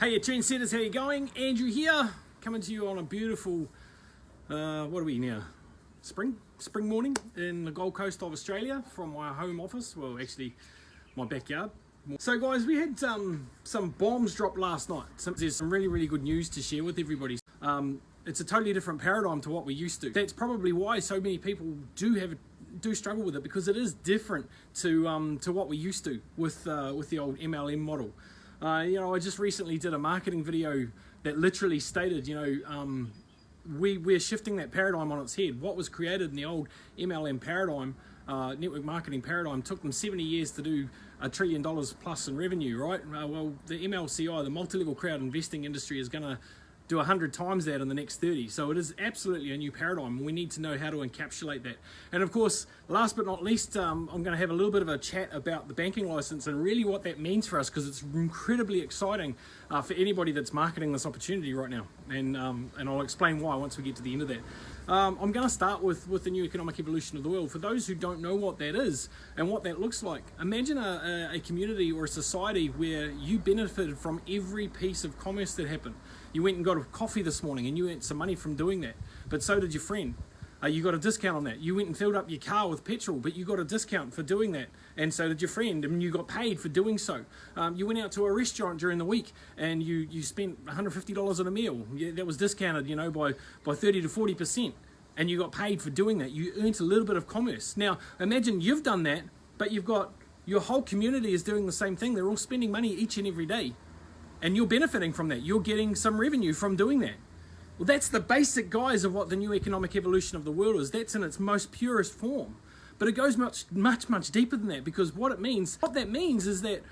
Hey, trendsetters, how you going? Andrew here, coming to you on a beautiful, what are we now? Spring morning in the Gold Coast of Australia from my home office. Well, actually, my backyard. So, guys, we had some bombs dropped last night. There's some really good news to share with everybody. It's a totally different paradigm to what we used to. That's probably why so many people do struggle with it, because it is different to what we used to with the old MLM model. I just recently did a marketing video that literally stated, we're shifting that paradigm on its head. What was created in the old MLM paradigm, network marketing paradigm, took them 70 years to do $1 trillion plus in revenue, right? Well, the MLCI, the multi-level crowd investing industry, is going to do 100 times that in the next 30. So it is absolutely a new paradigm. We need to know how to encapsulate that. And of course, last but not least, I'm going to have a little bit of a chat about the banking license and really what that means for us, because it's incredibly exciting for anybody that's marketing this opportunity right now. And I'll explain why once we get to the end of that. I'm going to start with the new economic evolution of the world. For those who don't know what that is and what that looks like, imagine a community or a society where you benefited from every piece of commerce that happened. You went and got a coffee this morning and you earned some money from doing that, but so did your friend. You got a discount on that. You went and filled up your car with petrol, but you got a discount for doing that, and so did your friend, and you got paid for doing so. You went out to a restaurant during the week and you spent $150 on a meal. That was discounted, by 30 to 40%, and you got paid for doing that. You earned a little bit of commerce. Now, imagine you've done that, but you've got your whole community is doing the same thing. They're all spending money each and every day, and you're benefiting from that. You're getting some revenue from doing that. Well, that's the basic guise of what the new economic evolution of the world is. That's in its most purest form. But it goes much deeper than that, because what that means is that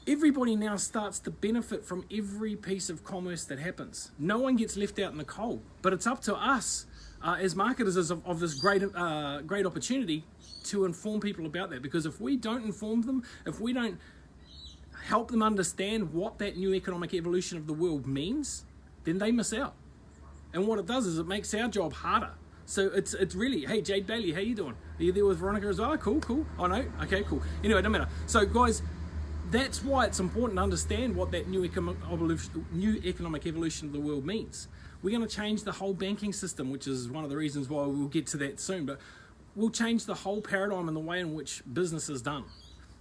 everybody now starts to benefit from every piece of commerce that happens. No one gets left out in the cold. But it's up to us as marketers of this great opportunity to inform people about that. Because if we don't inform them, if we don't help them understand what that new economic evolution of the world means, then they miss out. And what it does is it makes our job harder. So it's really, hey, Jade Bailey, how you doing? Are you there with Veronica as well? Cool. Oh no, okay, cool. Anyway, don't matter. So guys, that's why it's important to understand what that new economic evolution of the world means. We're going to change the whole banking system, which is one of the reasons why we'll get to that soon, but we'll change the whole paradigm and the way in which business is done.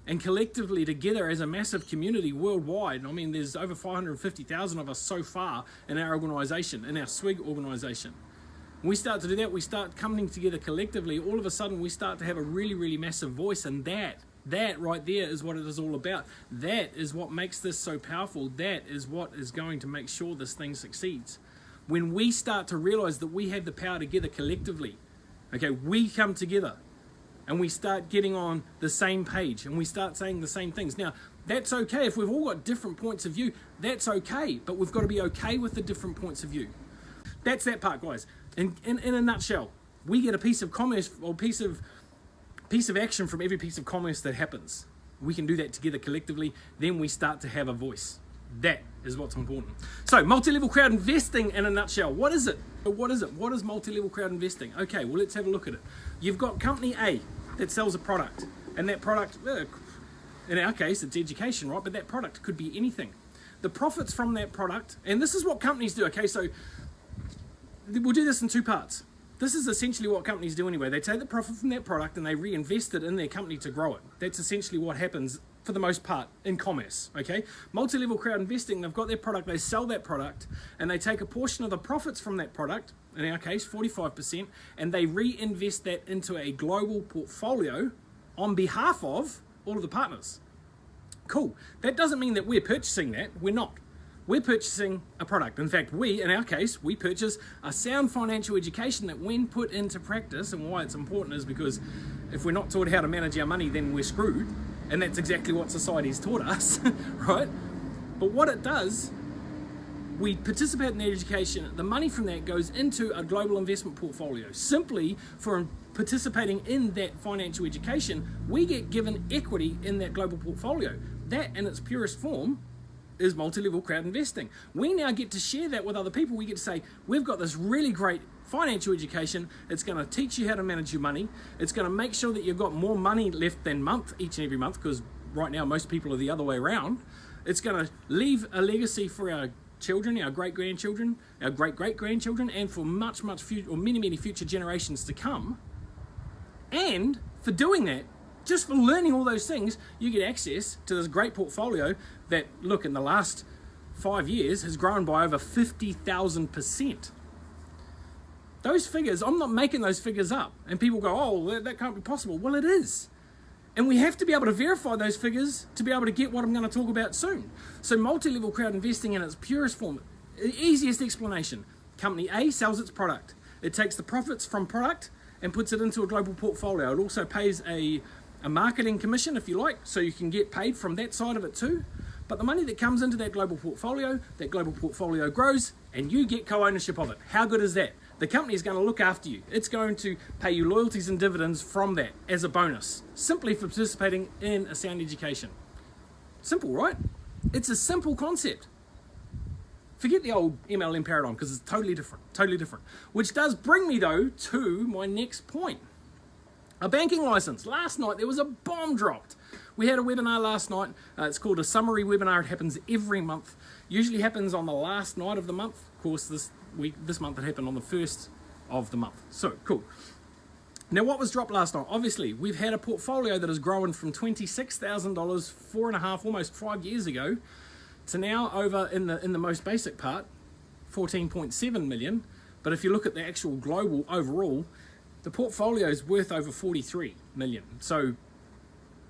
And collectively together as a massive community worldwide, I mean, there's over 550,000 of us so far in our organisation, in our SWIG organisation. When we start to do that, we start coming together collectively, all of a sudden we start to have a really massive voice, and that right there is what it is all about. That is what makes this so powerful. That is what is going to make sure this thing succeeds. When we start to realise that we have the power together collectively, okay, we come together, and we start getting on the same page, and we start saying the same things. Now, that's okay. If we've all got different points of view, that's okay, but we've got to be okay with the different points of view. That's that part, guys. In a nutshell, we get a piece of commerce or piece of action from every piece of commerce that happens. We can do that together collectively, then we start to have a voice. That is what's important. So, multi-level crowd investing in a nutshell. What is it? What is multi-level crowd investing? Okay, well, let's have a look at it. You've got company A that sells a product, and that product, in our case, it's education, right? But that product could be anything. The profits from that product, and this is what companies do, okay? So, we'll do this in two parts. This is essentially what companies do anyway. They take the profit from that product and they reinvest it in their company to grow it. That's essentially what happens for the most part in commerce, okay? Multi-level crowd investing, they've got their product, they sell that product, and they take a portion of the profits from that product, in our case 45%, and they reinvest that into a global portfolio on behalf of all of the partners. Cool. That doesn't mean that we're purchasing that. We're not. We're purchasing a product. In fact, in our case, we purchase a sound financial education that when put into practice, and why it's important is because if we're not taught how to manage our money, then we're screwed. And that's exactly what society's taught us, right? But what it does, we participate in the education, the money from that goes into a global investment portfolio. Simply for participating in that financial education, we get given equity in that global portfolio. That in its purest form is multi-level crowd investing. We now get to share that with other people. We get to say, we've got this really great financial education. It's going to teach you how to manage your money. It's going to make sure that you've got more money left than each and every month, because right now most people are the other way around. It's going to leave a legacy for our children, our great-grandchildren, our great-great-grandchildren, and for many future generations to come. And for doing that, just for learning all those things, you get access to this great portfolio that, look, in the last 5 years has grown by over 50,000%. Those figures, I'm not making those figures up. And people go, oh, that can't be possible. Well, it is. And we have to be able to verify those figures to be able to get what I'm going to talk about soon. So multi-level crowd investing in its purest form, the easiest explanation. Company A sells its product. It takes the profits from product and puts it into a global portfolio. It also pays a marketing commission, if you like, so you can get paid from that side of it too. But the money that comes into that global portfolio grows and you get co-ownership of it. How good is that? The company is going to look after you. It's going to pay you loyalties and dividends from that as a bonus, simply for participating in a sound education. Simple, right? It's a simple concept. Forget the old MLM paradigm because it's totally different. Which does bring me though to my next point. A banking license. Last night there was a bomb dropped. We had a webinar last night. It's called a summary webinar. It happens every month. Usually happens on the last night of the month. Of course, this month it happened on the first of the month. So cool. Now, what was dropped last night? Obviously, we've had a portfolio that has grown from $26,000 4.5, almost 5 years ago, to now over in the most basic part, 14.7 million. But if you look at the actual global overall, the portfolio is worth over 43 million. So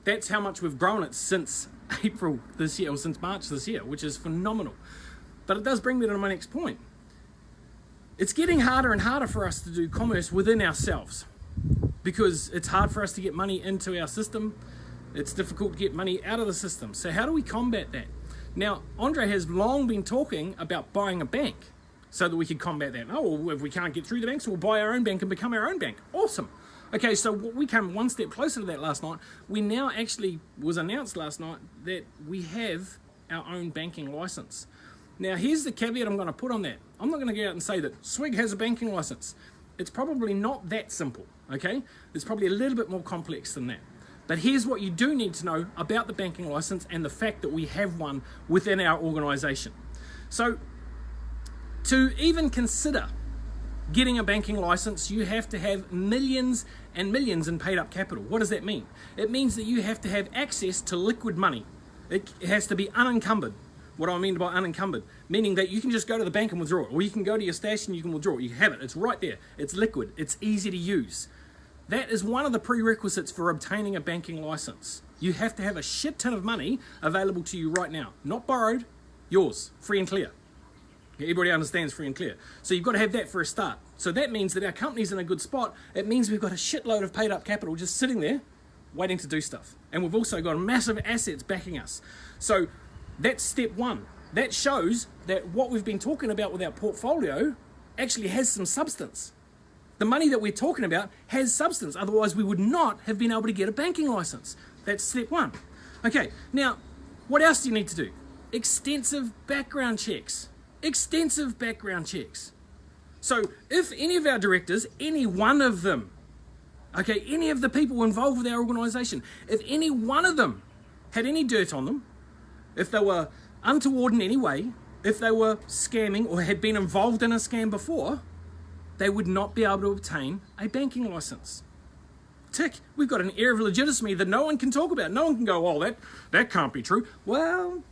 that's how much we've grown it since April this year, or since March this year, which is phenomenal. But it does bring me to my next point. It's getting harder and harder for us to do commerce within ourselves because it's hard for us to get money into our system. It's difficult to get money out of the system. So how do we combat that? Now, Andre has long been talking about buying a bank so that we can combat that. Oh, well, if we can't get through the banks, we'll buy our own bank and become our own bank. Awesome. Okay, so we came one step closer to that last night. We now actually, was announced last night that we have our own banking license. Now, here's the caveat I'm going to put on that. I'm not going to go out and say that SWIG has a banking license. It's probably not that simple, okay? It's probably a little bit more complex than that. But here's what you do need to know about the banking license and the fact that we have one within our organization. So, to even consider getting a banking license, you have to have millions and millions in paid up capital. What does that mean? It means that you have to have access to liquid money. It has to be unencumbered. What do I mean by unencumbered? Meaning that you can just go to the bank and withdraw it, or you can go to your stash and you can withdraw it. You have it. It's right there. It's liquid. It's easy to use. That is one of the prerequisites for obtaining a banking license. You have to have a shit ton of money available to you right now. Not borrowed, yours, free and clear. Everybody understands free and clear. So you've got to have that for a start. So that means that our company's in a good spot. It means we've got a shitload of paid up capital just sitting there waiting to do stuff. And we've also got massive assets backing us. So that's step one. That shows that what we've been talking about with our portfolio actually has some substance. The money that we're talking about has substance. Otherwise, we would not have been able to get a banking license. That's step one. Okay, now, what else do you need to do? Extensive background checks. Extensive background checks. So if any of our directors, any one of them, okay, any of the people involved with our organization, if any one of them had any dirt on them, if they were untoward in any way, if they were scamming or had been involved in a scam before, they would not be able to obtain a banking license. Tick, we've got an air of legitimacy that no one can talk about. No one can go, oh, that can't be true. Well,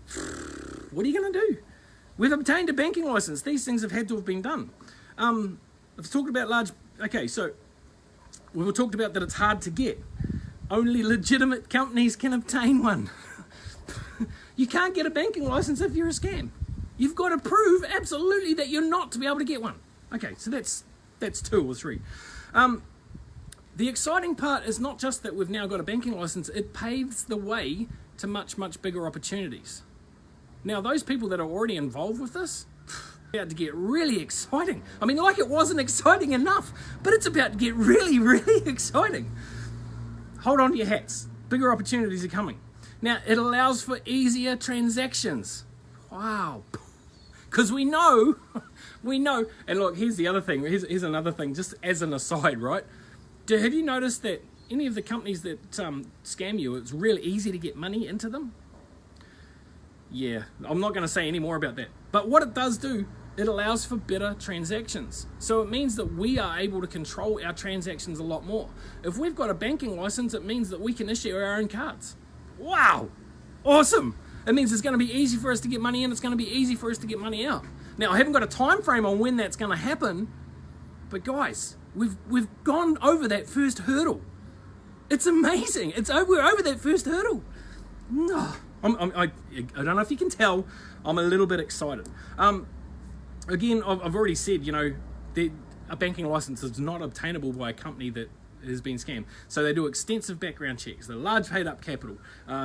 what are you going to do? We've obtained a banking license. These things have had to have been done. I've talked about we've talked about that it's hard to get. Only legitimate companies can obtain one. You can't get a banking license if you're a scam. You've got to prove absolutely that you're not to be able to get one. Okay, so that's 2 or 3. The exciting part is not just that we've now got a banking license, it paves the way to much, much bigger opportunities. Now, those people that are already involved with this, it's about to get really exciting. I mean, like it wasn't exciting enough, but it's about to get really, really exciting. Hold on to your hats. Bigger opportunities are coming. Now, it allows for easier transactions. Wow. Because we know, and look, here's the other thing, here's another thing, just as an aside, right? Have you noticed that any of the companies that scam you, it's really easy to get money into them? Yeah, I'm not going to say any more about that. But what it does do, it allows for better transactions. So it means that we are able to control our transactions a lot more. If we've got a banking license, it means that we can issue our own cards. Wow, awesome. It means it's going to be easy for us to get money in, it's going to be easy for us to get money out. Now, I haven't got a time frame on when that's going to happen, but guys, we've gone over that first hurdle. It's amazing. We're over that first hurdle. I don't know if you can tell, I'm a little bit excited. Again, I've already said, a banking license is not obtainable by a company that has been scammed. So they do extensive background checks. They're large paid up capital.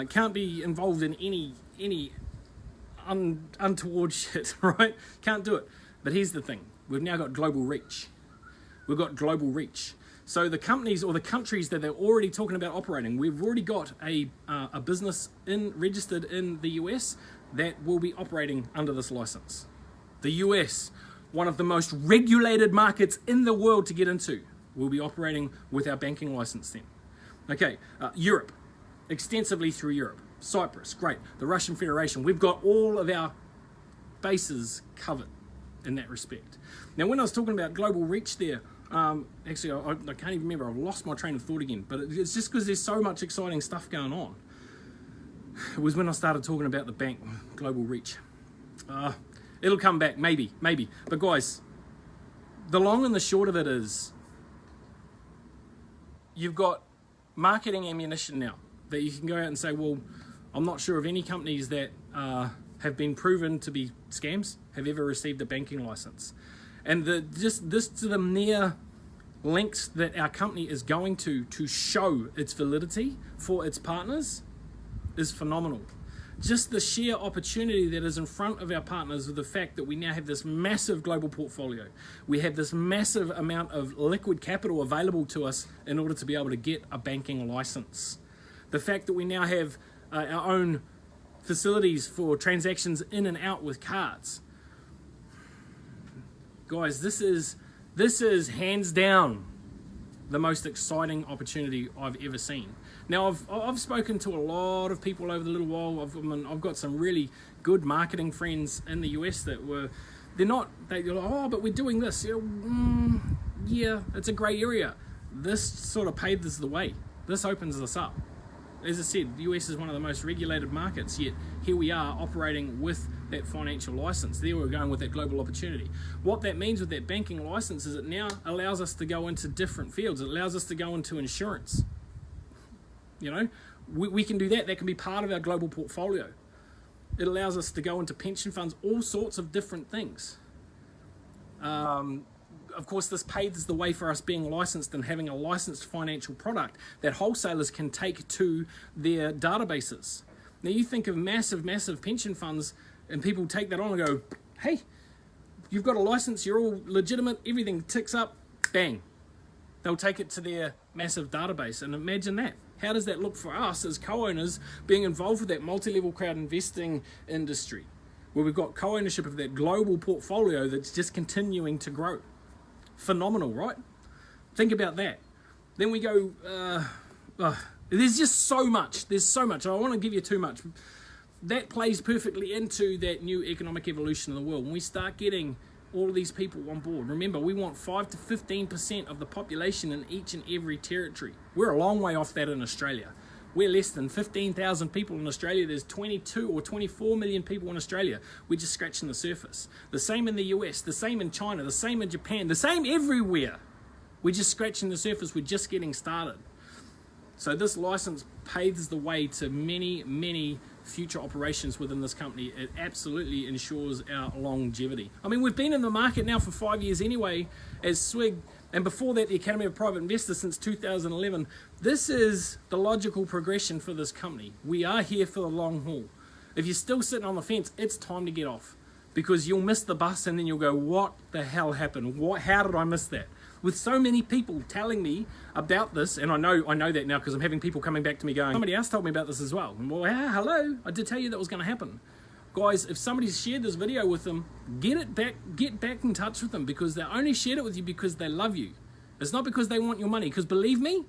Can't be involved in any untoward shit, right? Can't do it. But here's the thing. We've now got global reach. We've got global reach. So the companies or the countries that they're already talking about operating, we've already got a business registered in the US that will be operating under this license. The US, one of the most regulated markets in the world to get into, will be operating with our banking license then. Okay, Europe, extensively through Europe. Cyprus, great. The Russian Federation, we've got all of our bases covered in that respect. Now, when I was talking about global reach there, actually, I can't even remember. I've lost my train of thought again. But it's just because there's so much exciting stuff going on. It was when I started talking about the bank, global reach. It'll come back, maybe. But guys, the long and the short of it is, you've got marketing ammunition now that you can go out and say, well, I'm not sure of any companies that have been proven to be scams have ever received a banking license. And the mere lengths that our company is going to show its validity for its partners is phenomenal. Just the sheer opportunity that is in front of our partners with the fact that we now have this massive global portfolio. We have this massive amount of liquid capital available to us in order to be able to get a banking license. The fact that we now have our own facilities for transactions in and out with cards. Guys, this is hands down the most exciting opportunity I've ever seen. Now, I've spoken to a lot of people over the little while. I've got some really good marketing friends in the US that they're like, oh, but we're doing this. Yeah, it's a grey area. This sort of paves the way. This opens us up. As I said, the US is one of the most regulated markets, yet here we are operating with that financial license. There we're going with that global opportunity. What that means with that banking license is it now allows us to go into different fields. It allows us to go into insurance. We can do that. That can be part of our global portfolio. It allows us to go into pension funds, all sorts of different things. Of course, this paves the way for us being licensed and having a licensed financial product that wholesalers can take to their databases. Now, you think of massive pension funds, and people take that on and go, hey, you've got a license, you're all legitimate, everything ticks up, bang. They'll take it to their massive database. And imagine that. How does that look for us as co-owners being involved with that multi-level crowd investing industry, where we've got co-ownership of that global portfolio that's just continuing to grow? Phenomenal, right? Think about that. Then we go, there's just so much. There's so much. I don't want to give you too much. That plays perfectly into that new economic evolution of the world. When we start getting all of these people on board, remember, we want 5 to 15% of the population in each and every territory. We're a long way off that in Australia. We're less than 15,000 people in Australia. There's 22 or 24 million people in Australia. We're just scratching the surface. The same in the US, the same in China, the same in Japan, the same everywhere. We're just scratching the surface. We're just getting started. So this license paves the way to many future operations within this company. It absolutely ensures our longevity. I mean, we've been in the market now for 5 years anyway as SWIG, and before that the Academy of Private Investors since 2011. This is the logical progression for this company. We are here for the long haul. If you're still sitting on the fence, it's time to get off, because you'll miss the bus and then you'll go, what the hell happened? How did I miss that? With so many people telling me about this, and I know that now because I'm having people coming back to me going, somebody else told me about this as well. And well, hello, I did tell you that was going to happen. Guys, if somebody's shared this video with them, get back in touch with them, because they only shared it with you because they love you. It's not because they want your money, because believe me,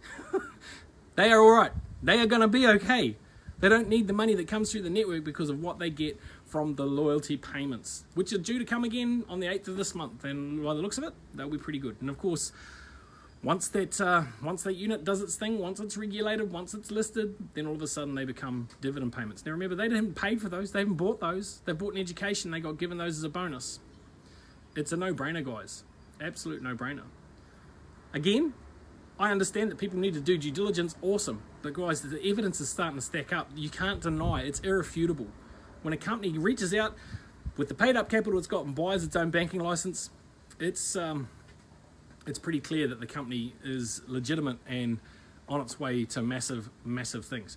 they are all right. They are going to be okay. They don't need the money that comes through the network because of what they get from the loyalty payments, which are due to come again on the 8th of this month. And by the looks of it, they'll be pretty good. And of course, once that unit does its thing, once it's regulated, once it's listed, then all of a sudden they become dividend payments. Now remember, they didn't pay for those. They haven't bought those. They bought an education. They got given those as a bonus. It's a no-brainer, guys. Absolute no-brainer. Again, I understand that people need to do due diligence. Awesome. But guys, the evidence is starting to stack up. You can't deny it. It's irrefutable. When a company reaches out with the paid-up capital it's got and buys its own banking license, it's pretty clear that the company is legitimate and on its way to massive, massive things.